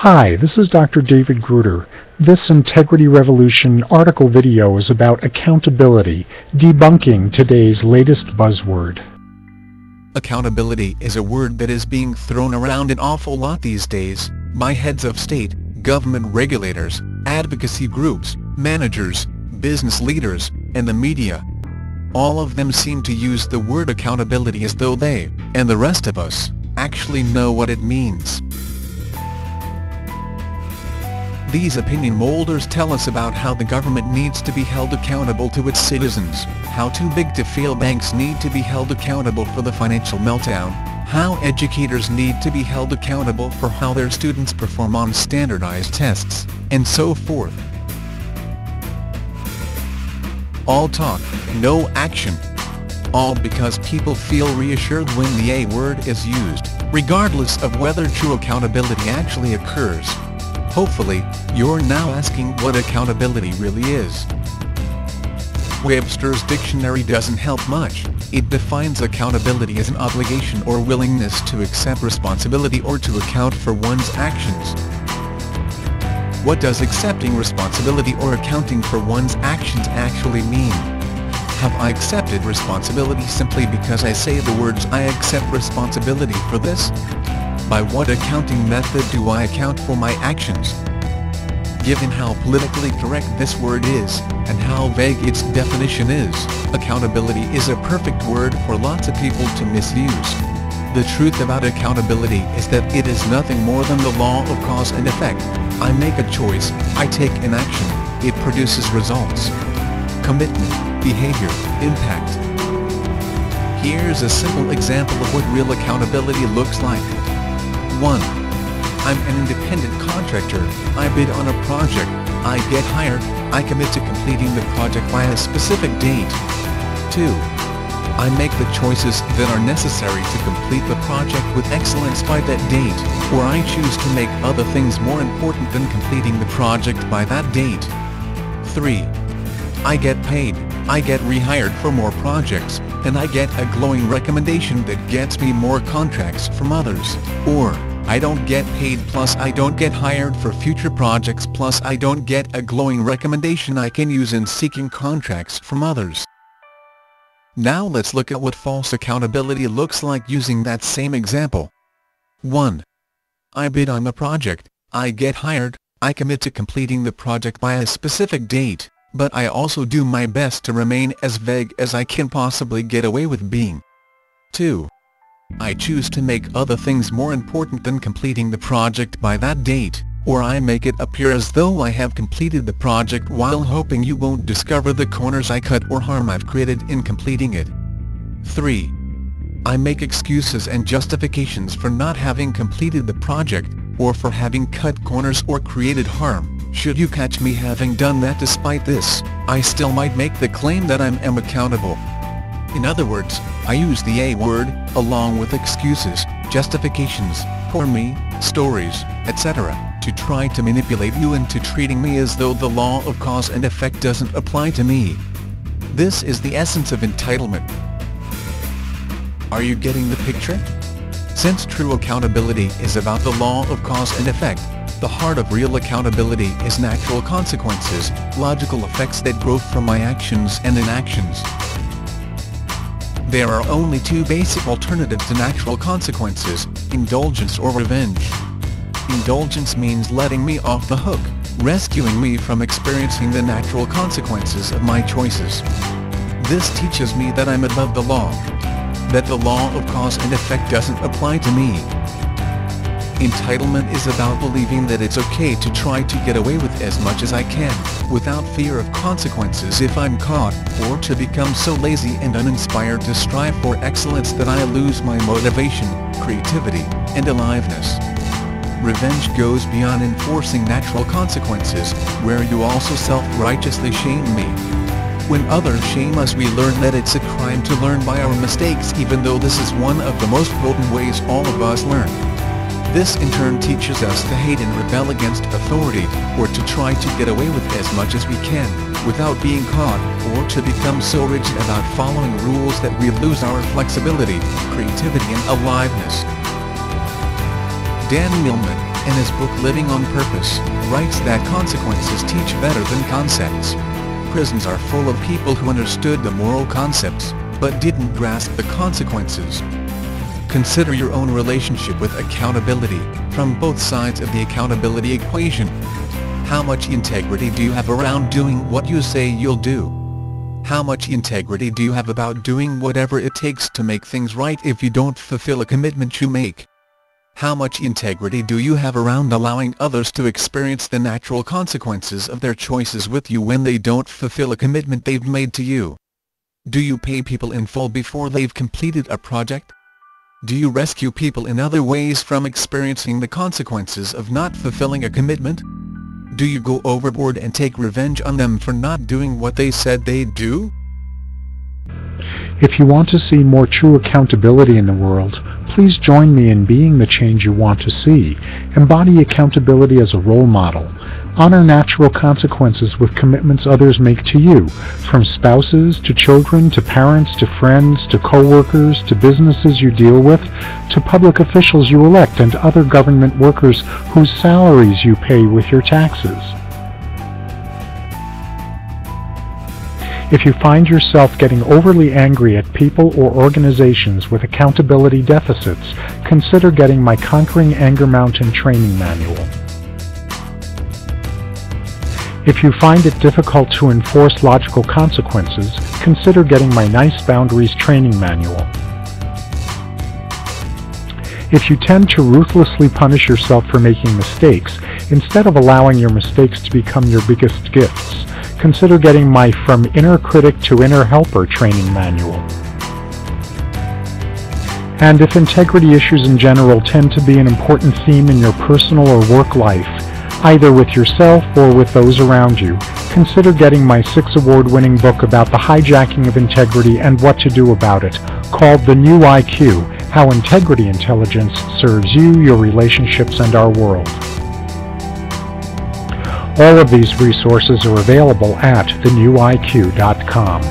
Hi, this is Dr. David Gruder. This Integrity Revolution article video is about accountability, debunking today's latest buzzword. Accountability is a word that is being thrown around an awful lot these days, by heads of state, government regulators, advocacy groups, managers, business leaders, and the media. All of them seem to use the word accountability as though they, and the rest of us, actually know what it means. These opinion molders tell us about how the government needs to be held accountable to its citizens, how too big to fail banks need to be held accountable for the financial meltdown, how educators need to be held accountable for how their students perform on standardized tests, and so forth. All talk, no action. All because people feel reassured when the A word is used, regardless of whether true accountability actually occurs. Hopefully, you're now asking what accountability really is. Webster's dictionary doesn't help much. It defines accountability as an obligation or willingness to accept responsibility or to account for one's actions. What does accepting responsibility or accounting for one's actions actually mean? Have I accepted responsibility simply because I say the words "I accept responsibility for this"? By what accounting method do I account for my actions? Given how politically correct this word is, and how vague its definition is, accountability is a perfect word for lots of people to misuse. The truth about accountability is that it is nothing more than the law of cause and effect. I make a choice, I take an action, it produces results. Commitment, behavior, impact. Here's a simple example of what real accountability looks like. 1. I'm an independent contractor, I bid on a project, I get hired, I commit to completing the project by a specific date. 2. I make the choices that are necessary to complete the project with excellence by that date, or I choose to make other things more important than completing the project by that date. 3. I get paid, I get rehired for more projects, and I get a glowing recommendation that gets me more contracts from others. Or, I don't get paid plus I don't get hired for future projects plus I don't get a glowing recommendation I can use in seeking contracts from others. Now let's look at what false accountability looks like using that same example. 1. I bid on a project, I get hired, I commit to completing the project by a specific date, but I also do my best to remain as vague as I can possibly get away with being. 2. I choose to make other things more important than completing the project by that date, or I make it appear as though I have completed the project while hoping you won't discover the corners I cut or harm I've created in completing it. 3. I make excuses and justifications for not having completed the project, or for having cut corners or created harm. Should you catch me having done that despite this, I still might make the claim that I am accountable. In other words, I use the A word, along with excuses, justifications, for me, stories, etc., to try to manipulate you into treating me as though the law of cause and effect doesn't apply to me. This is the essence of entitlement. Are you getting the picture? Since true accountability is about the law of cause and effect, the heart of real accountability is natural consequences, logical effects that grow from my actions and inactions. There are only two basic alternatives to natural consequences, indulgence or revenge. Indulgence means letting me off the hook, rescuing me from experiencing the natural consequences of my choices. This teaches me that I'm above the law, that the law of cause and effect doesn't apply to me. Entitlement is about believing that it's okay to try to get away with as much as I can, without fear of consequences if I'm caught, or to become so lazy and uninspired to strive for excellence that I lose my motivation, creativity, and aliveness. Revenge goes beyond enforcing natural consequences, where you also self-righteously shame me. When others shame us, we learn that it's a crime to learn by our mistakes, even though this is one of the most potent ways all of us learn. This in turn teaches us to hate and rebel against authority, or to try to get away with as much as we can, without being caught, or to become so rigid about following rules that we lose our flexibility, creativity and aliveness. Dan Millman, in his book Living on Purpose, writes that consequences teach better than concepts. Prisons are full of people who understood the moral concepts, but didn't grasp the consequences. Consider your own relationship with accountability, from both sides of the accountability equation. How much integrity do you have around doing what you say you'll do? How much integrity do you have about doing whatever it takes to make things right if you don't fulfill a commitment you make? How much integrity do you have around allowing others to experience the natural consequences of their choices with you when they don't fulfill a commitment they've made to you? Do you pay people in full before they've completed a project? Do you rescue people in other ways from experiencing the consequences of not fulfilling a commitment? Do you go overboard and take revenge on them for not doing what they said they'd do? If you want to see more true accountability in the world, please join me in being the change you want to see. Embody accountability as a role model. Honor natural consequences with commitments others make to you, from spouses to children to parents to friends to co-workers to businesses you deal with to public officials you elect and other government workers whose salaries you pay with your taxes. If you find yourself getting overly angry at people or organizations with accountability deficits, consider getting my Conquering Anger Mountain training manual. If you find it difficult to enforce logical consequences, consider getting my Nice Boundaries training manual. If you tend to ruthlessly punish yourself for making mistakes, instead of allowing your mistakes to become your biggest gifts, consider getting my From Inner Critic to Inner Helper training manual. And if integrity issues in general tend to be an important theme in your personal or work life, either with yourself or with those around you, consider getting my 6 award-winning book about the hijacking of integrity and what to do about it, called The New IQ: How Integrity Intelligence Serves You, Your Relationships, and Our World. All of these resources are available at thenewiq.com.